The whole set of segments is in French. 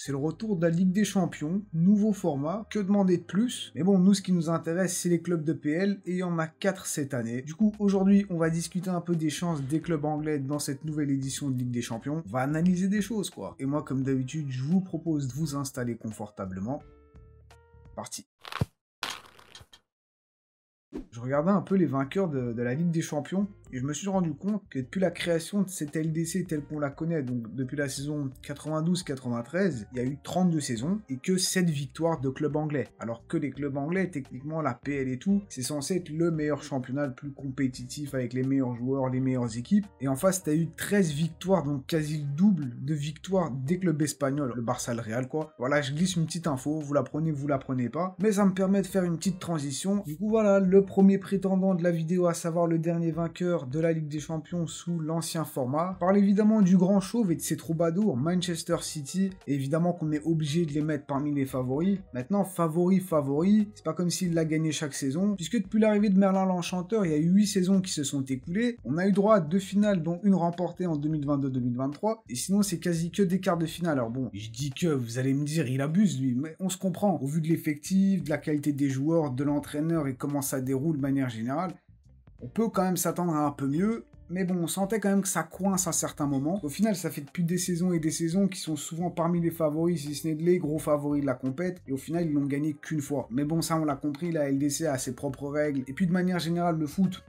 c'est le retour de la Ligue des Champions, nouveau format, que demander de plus? Mais bon, nous ce qui nous intéresse c'est les clubs de PL et il y en a 4 cette année. Du coup aujourd'hui on va discuter un peu des chances des clubs anglais dans cette nouvelle édition de Ligue des Champions. On va analyser des choses quoi. Et moi comme d'habitude je vous propose de vous installer confortablement. Parti. Je regardais un peu les vainqueurs de la Ligue des Champions et je me suis rendu compte que depuis la création de cette LDC telle qu'on la connaît, donc depuis la saison 92-93, il y a eu 32 saisons et que 7 victoires de clubs anglais. Alors que les clubs anglais, techniquement la PL et tout, c'est censé être le meilleur championnat, le plus compétitif avec les meilleurs joueurs, les meilleures équipes. Et en face, tu as eu 13 victoires, donc quasi le double de victoires des clubs espagnols, le Barça, le Real quoi. Voilà, je glisse une petite info, vous la prenez pas, mais ça me permet de faire une petite transition. Du coup voilà, le premier prétendant de la vidéo, à savoir le dernier vainqueur de la Ligue des Champions sous l'ancien format. Parle évidemment du grand chauve et de ses troubadours, Manchester City, et évidemment qu'on est obligé de les mettre parmi les favoris. Maintenant, favori, c'est pas comme s'il l'a gagné chaque saison, puisque depuis l'arrivée de Merlin l'Enchanteur, il y a eu 8 saisons qui se sont écoulées. On a eu droit à 2 finales, dont une remportée en 2022-2023, et sinon c'est quasi que des quarts de finale. Alors bon, je dis que, vous allez me dire, il abuse lui, mais on se comprend. Au vu de l'effectif, de la qualité des joueurs, de l'entraîneur et comment ça déroule de manière générale, on peut quand même s'attendre à un peu mieux, mais bon, on sentait quand même que ça coince à certains moments. Au final, ça fait depuis des saisons et des saisons qui sont souvent parmi les favoris, si ce n'est les gros favoris de la compète, et au final, ils n'ont gagné qu'une fois. Mais bon, ça, on l'a compris, la LDC a ses propres règles, et puis de manière générale, le foot,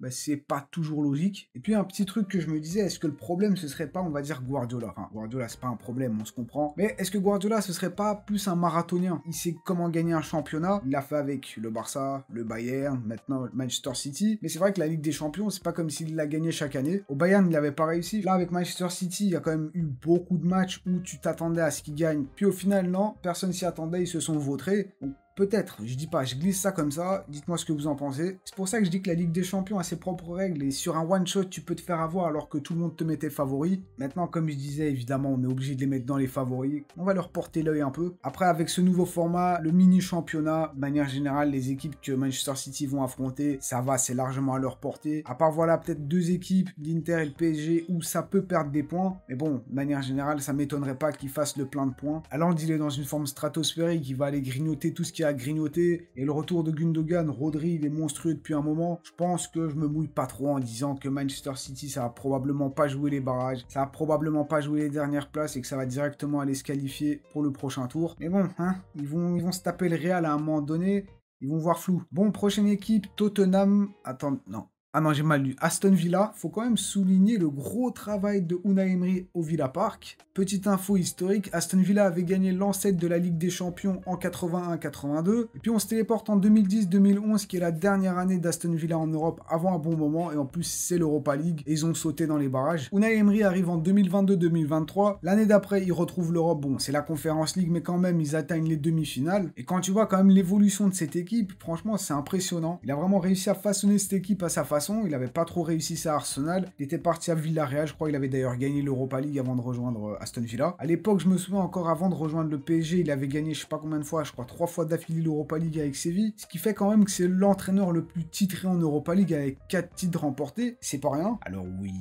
bah, c'est pas toujours logique. Et puis un petit truc que je me disais, est-ce que le problème ce serait pas, on va dire, Guardiola? Enfin, Guardiola c'est pas un problème, on se comprend. Mais est-ce que Guardiola ce serait pas plus un marathonien? Il sait comment gagner un championnat, il l'a fait avec le Barça, le Bayern, maintenant Manchester City. Mais c'est vrai que la Ligue des Champions, c'est pas comme s'il l'a gagné chaque année. Au Bayern, il n'avait pas réussi. Là, avec Manchester City, il y a quand même eu beaucoup de matchs où tu t'attendais à ce qu'il gagne. Puis au final, non, personne s'y attendait, ils se sont vautrés. Donc, peut-être, je dis pas, je glisse ça comme ça, dites-moi ce que vous en pensez. C'est pour ça que je dis que la Ligue des Champions a ses propres règles et sur un one-shot, tu peux te faire avoir alors que tout le monde te mettait favori. Maintenant, comme je disais, évidemment, on est obligé de les mettre dans les favoris. On va leur porter l'œil un peu. Après, avec ce nouveau format, le mini-championnat, de manière générale, les équipes que Manchester City vont affronter, ça va, c'est largement à leur portée. À part, voilà, peut-être 2 équipes, l'Inter et le PSG, où ça peut perdre des points. Mais bon, de manière générale, ça m'étonnerait pas qu'ils fassent le plein de points. Alors, il est dans une forme stratosphérique, il va aller grignoter tout ce qui a grignoté, et le retour de Gundogan, Rodri, il est monstrueux depuis un moment. Je pense que je me mouille pas trop en disant que Manchester City, ça va probablement pas jouer les barrages, ça va probablement pas jouer les dernières places et que ça va directement aller se qualifier pour le prochain tour. Mais bon, hein, ils vont se taper le Real à un moment donné, ils vont voir flou. Bon, prochaine équipe, Tottenham. Attends, non. Ah non, j'ai mal lu. Aston Villa, faut quand même souligner le gros travail de Unai Emery au Villa Park. Petite info historique, Aston Villa avait gagné l'ancêtre de la Ligue des Champions en 81-82. Et puis on se téléporte en 2010-2011, qui est la dernière année d'Aston Villa en Europe avant un bon moment. Et en plus, c'est l'Europa League. Et ils ont sauté dans les barrages. Unai Emery arrive en 2022-2023. L'année d'après, ils retrouvent l'Europe. Bon, c'est la Conference League, mais quand même, ils atteignent les demi-finales. Et quand tu vois quand même l'évolution de cette équipe, franchement, c'est impressionnant. Il a vraiment réussi à façonner cette équipe à sa façon. Il n'avait pas trop réussi ça à Arsenal. Il était parti à Villarreal, je crois qu'il avait d'ailleurs gagné l'Europa League avant de rejoindre Aston Villa. À l'époque, je me souviens encore avant de rejoindre le PSG, il avait gagné je sais pas combien de fois, je crois 3 fois d'affilée l'Europa League avec Séville. Ce qui fait quand même que c'est l'entraîneur le plus titré en Europa League avec 4 titres remportés. C'est pas rien. Alors oui,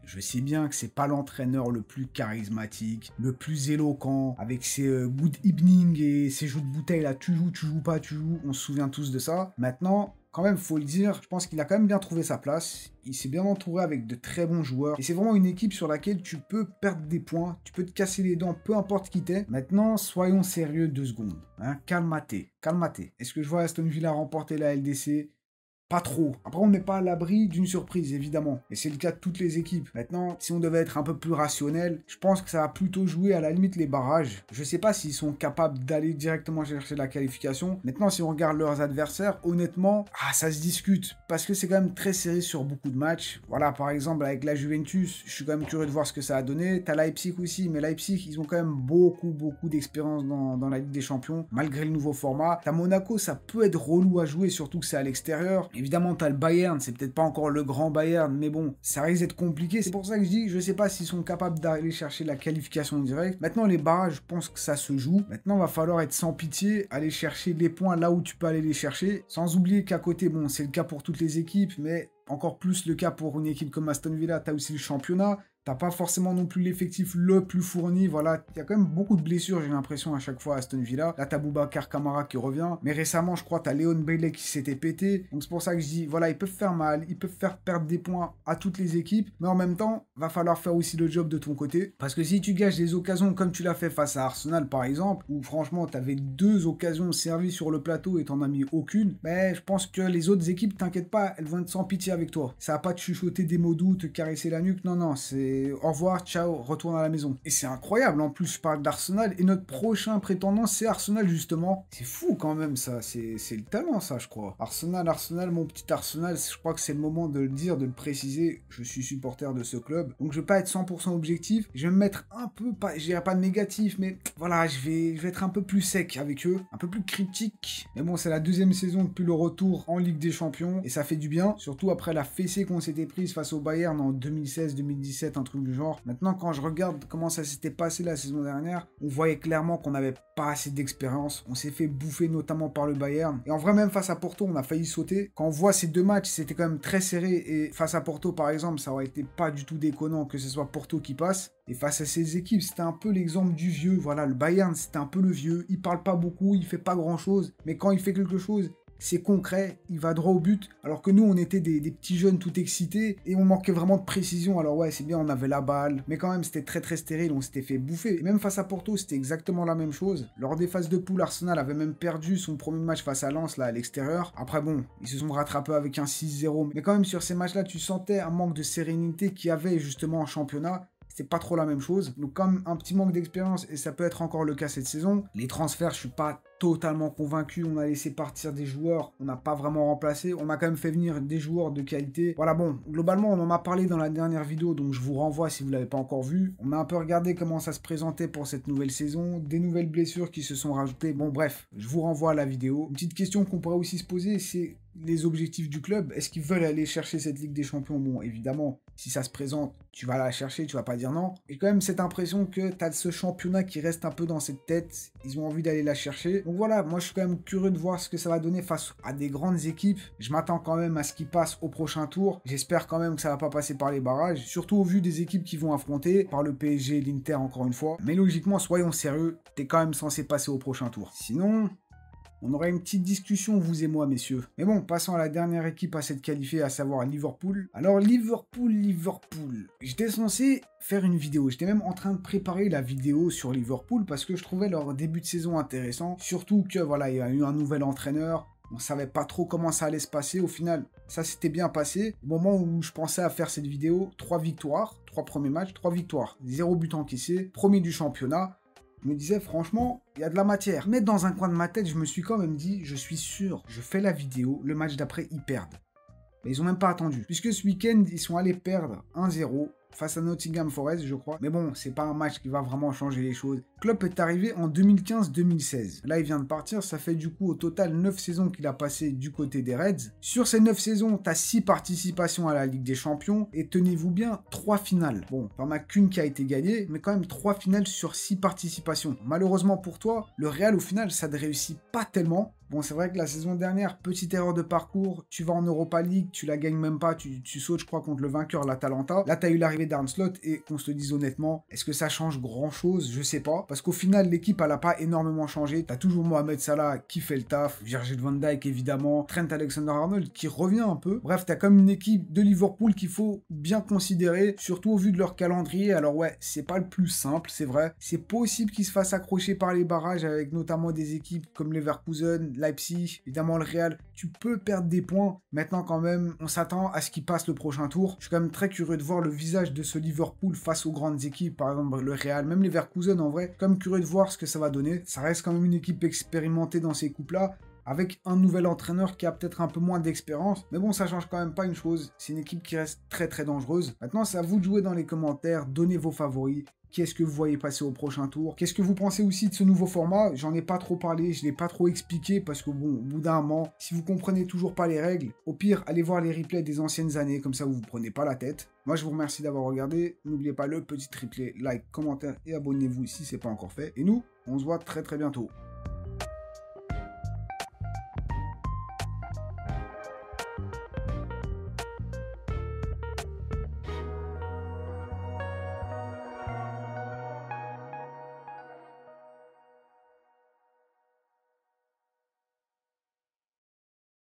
je sais bien que c'est pas l'entraîneur le plus charismatique, le plus éloquent, avec ses good evening et ses jeux de bouteille là, tu joues pas, tu joues, on se souvient tous de ça. Maintenant, quand même, faut le dire, je pense qu'il a quand même bien trouvé sa place. Il s'est bien entouré avec de très bons joueurs. Et c'est vraiment une équipe sur laquelle tu peux perdre des points, tu peux te casser les dents, peu importe qui t'es. Maintenant, soyons sérieux 2 secondes. Hein, calmate. Est-ce que je vois Aston Villa remporter la LDC ? Pas trop. Après, on n'est pas à l'abri d'une surprise, évidemment. Et c'est le cas de toutes les équipes. Maintenant, si on devait être un peu plus rationnel, je pense que ça va plutôt jouer à la limite les barrages. Je sais pas s'ils sont capables d'aller directement chercher la qualification. Maintenant, si on regarde leurs adversaires, honnêtement, ça se discute. Parce que c'est quand même très serré sur beaucoup de matchs. Voilà, par exemple, avec la Juventus, je suis quand même curieux de voir ce que ça a donné. T'as Leipzig aussi, mais Leipzig, ils ont quand même beaucoup d'expérience dans la Ligue des Champions, malgré le nouveau format. T'as Monaco, ça peut être relou à jouer, surtout que c'est à l'extérieur. Évidemment, t'as le Bayern, c'est peut-être pas encore le grand Bayern, mais bon, ça risque d'être compliqué. C'est pour ça que je dis, je sais pas s'ils sont capables d'aller chercher la qualification directe. Maintenant, les barrages, je pense que ça se joue. Maintenant, il va falloir être sans pitié, aller chercher les points là où tu peux aller les chercher. Sans oublier qu'à côté, bon, c'est le cas pour toutes les équipes, mais encore plus le cas pour une équipe comme Aston Villa, t'as aussi le championnat. T'as pas forcément non plus l'effectif le plus fourni. Voilà, il y a quand même beaucoup de blessures, j'ai l'impression, à chaque fois à Aston Villa. Là, t'as Boubacar Kamara qui revient. Mais récemment, je crois, t'as Léon Bailey qui s'était pété. Donc c'est pour ça que je dis, voilà, ils peuvent faire mal, ils peuvent faire perdre des points à toutes les équipes. Mais en même temps, va falloir faire aussi le job de ton côté. Parce que si tu gages des occasions comme tu l'as fait face à Arsenal, par exemple, où franchement, t'avais 2 occasions servies sur le plateau et t'en as mis aucune, ben, je pense que les autres équipes, t'inquiète pas, elles vont être sans pitié avec toi. Ça va pas te chuchoter des mots doux, te caresser la nuque. Non, non, c'est au revoir, ciao, retourne à la maison. Et c'est incroyable. En plus, je parle d'Arsenal et notre prochain prétendant, c'est Arsenal, justement. C'est fou quand même, ça. C'est le talent, ça, je crois. Arsenal, mon petit Arsenal, je crois que c'est le moment de le dire, de le préciser. Je suis supporter de ce club. Donc, je vais pas être 100% objectif. Je vais me mettre un peu, je dirais pas négatif, mais voilà, je vais être un peu plus sec avec eux, un peu plus critique. Mais bon, c'est la 2e saison depuis le retour en Ligue des Champions et ça fait du bien, surtout après la fessée qu'on s'était prise face au Bayern en 2016-2017, un truc du genre. Maintenant, quand je regarde comment ça s'était passé la saison dernière, on voyait clairement qu'on n'avait pas assez d'expérience. On s'est fait bouffer notamment par le Bayern. Et en vrai, même face à Porto, on a failli sauter. Quand on voit ces 2 matchs, c'était quand même très serré. Et face à Porto, par exemple, ça aurait été pas du tout déconnant que ce soit Porto qui passe. Et face à ces équipes, c'était un peu l'exemple du vieux. Voilà, le Bayern, c'était un peu le vieux. Il parle pas beaucoup, il fait pas grand-chose. Mais quand il fait quelque chose, c'est concret, il va droit au but. Alors que nous, on était des petits jeunes tout excités et on manquait vraiment de précision. Alors ouais, c'est bien, on avait la balle, mais quand même, c'était très très stérile, on s'était fait bouffer. Et même face à Porto, c'était exactement la même chose. Lors des phases de poule, Arsenal avait même perdu son premier match face à Lens, là, à l'extérieur. Après bon, ils se sont rattrapés avec un 6-0. Mais quand même, sur ces matchs-là, tu sentais un manque de sérénité qu'il y avait justement en championnat. C'est pas trop la même chose. Donc comme un petit manque d'expérience, et ça peut être encore le cas cette saison. Les transferts, je suis pas totalement convaincu. On a laissé partir des joueurs, on n'a pas vraiment remplacé. On a quand même fait venir des joueurs de qualité. Voilà, bon, globalement, on en a parlé dans la dernière vidéo, donc je vous renvoie si vous l'avez pas encore vu. On a un peu regardé comment ça se présentait pour cette nouvelle saison, des nouvelles blessures qui se sont rajoutées. Bon, bref, je vous renvoie à la vidéo. Une petite question qu'on pourrait aussi se poser, c'est les objectifs du club. Est-ce qu'ils veulent aller chercher cette Ligue des Champions? Bon, évidemment, si ça se présente, tu vas la chercher, tu vas pas dire non. J'ai quand même cette impression que tu as ce championnat qui reste un peu dans cette tête. Ils ont envie d'aller la chercher. Donc voilà, moi je suis quand même curieux de voir ce que ça va donner face à des grandes équipes. Je m'attends quand même à ce qu'ils passent au prochain tour. J'espère quand même que ça va pas passer par les barrages. Surtout au vu des équipes qui vont affronter, par le PSG et l'Inter encore une fois. Mais logiquement, soyons sérieux, t'es quand même censé passer au prochain tour. Sinon, on aurait une petite discussion, vous et moi, messieurs. Mais bon, passons à la dernière équipe à s'être qualifiée, à savoir Liverpool. Alors, Liverpool. J'étais censé faire une vidéo. J'étais même en train de préparer la vidéo sur Liverpool parce que je trouvais leur début de saison intéressant. Surtout que, voilà, il y a eu un nouvel entraîneur. On savait pas trop comment ça allait se passer. Au final, ça s'était bien passé. Au moment où je pensais à faire cette vidéo, 3 victoires, 3 premiers matchs, 3 victoires. 0 but encaissé, premier du championnat. Je me disais, franchement, il y a de la matière. Mais dans un coin de ma tête, je me suis quand même dit, je suis sûr, je fais la vidéo, le match d'après, ils perdent. Mais ils ont même pas attendu. Puisque ce week-end, ils sont allés perdre 1-0 face à Nottingham Forest, je crois. Mais bon, c'est pas un match qui va vraiment changer les choses. Klopp est arrivé en 2015-2016. Là, il vient de partir. Ça fait du coup au total 9 saisons qu'il a passé du côté des Reds. Sur ces 9 saisons, t'as 6 participations à la Ligue des Champions. Et tenez-vous bien, 3 finales. Bon, pas mal qu'une qui a été gagnée, mais quand même 3 finales sur 6 participations. Malheureusement pour toi, le Real au final, ça ne réussit pas tellement. Bon, c'est vrai que la saison dernière, petite erreur de parcours, tu vas en Europa League, tu la gagnes même pas, tu sautes, je crois, contre le vainqueur, l'Atalanta. Là, t'as eu l'arrivée d'Arne Slot, et qu'on se le dise honnêtement, est-ce que ça change grand-chose? Je sais pas. Parce qu'au final, l'équipe, elle a pas énormément changé. T'as toujours Mohamed Salah qui fait le taf, Virgil van Dijk, évidemment, Trent Alexander-Arnold qui revient un peu. Bref, t'as comme une équipe de Liverpool qu'il faut bien considérer, surtout au vu de leur calendrier. Alors ouais, c'est pas le plus simple, c'est vrai. C'est possible qu'ils se fassent accrocher par les barrages, avec notamment des équipes comme Leverkusen, Leipzig, évidemment le Real, tu peux perdre des points. Maintenant quand même, on s'attend à ce qu'il passe le prochain tour. Je suis quand même très curieux de voir le visage de ce Liverpool face aux grandes équipes, par exemple le Real, même les Leverkusen en vrai. Je suis quand même curieux de voir ce que ça va donner. Ça reste quand même une équipe expérimentée dans ces coupes-là, avec un nouvel entraîneur qui a peut-être un peu moins d'expérience. Mais bon, ça change quand même pas une chose. C'est une équipe qui reste très très dangereuse. Maintenant, c'est à vous de jouer dans les commentaires, donnez vos favoris. Qu'est-ce que vous voyez passer au prochain tour? Qu'est-ce que vous pensez aussi de ce nouveau format? J'en ai pas trop parlé, je l'ai pas trop expliqué parce que bon, au bout d'un moment, si vous comprenez toujours pas les règles, au pire, allez voir les replays des anciennes années, comme ça vous vous prenez pas la tête. Moi, je vous remercie d'avoir regardé. N'oubliez pas le petit triplé, like, commentaire et abonnez-vous si c'est pas encore fait. Et nous, on se voit très très bientôt.